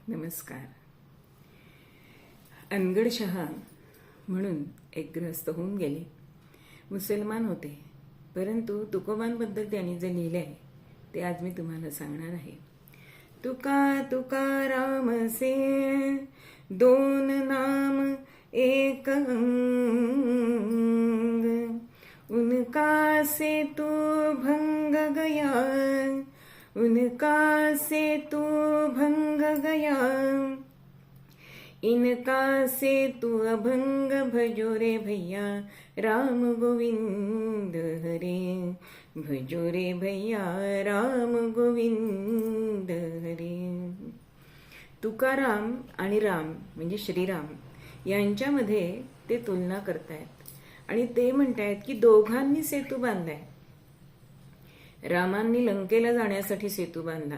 नमस्कार. अनगडशहा म्हणून एक गृहस्थ होऊन गेले. मुसलमान होते, परंतु तुकोबांबद्दल त्यांनी जे लिहिले आहे ते आज मी तुम्हाला सांगणार आहे. तुका तुकाराम से दोन नाम एक अंग, उनका से तू भंग गया, उनका से तू भंग गया, इनका से तू अभंग, भजो रे भैया राम गोविंद हरे, भजो रे भैया राम गोविंद हरे. तुकाराम आणि राम म्हणजे श्रीराम यांच्यामध्ये ते तुलना करतायत आणि ते म्हणतायत की दोघांनी सेतू बांधलाय. रामांनी लंकेला जाण्यासाठी सेतू बांधला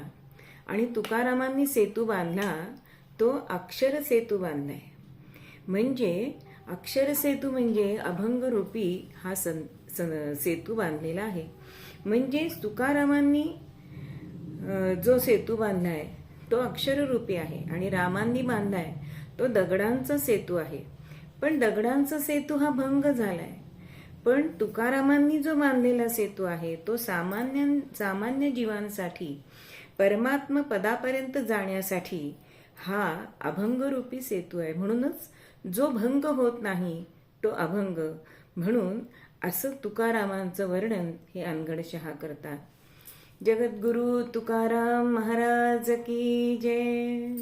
आणि तुकारामांनी सेतू बांधला तो अक्षर सेतू बांधलाय. म्हणजे अक्षर सेतू म्हणजे अभंग रूपी हा सेतू बांधलेला आहे. म्हणजे तुकारामांनी जो सेतू बांधलाय तो अक्षर रूपी आहे आणि रामांनी बांधलाय तो दगडांचा सेतू आहे. पण दगडांचा सेतू हा भंग झालाय. पण तुकारामांनी जो बांधलेला सेतू आहे तो सामान्य जीवांसाठी परमात्मा पदापर्यंत जाण्यासाठी हा अभंगरूपी सेतू आहे. म्हणूनच जो भंग होत नाही तो अभंग. म्हणून असं तुकारामांचं वर्णन हे अनगडशहा करतात. जगद्गुरु तुकाराम महाराज की जय.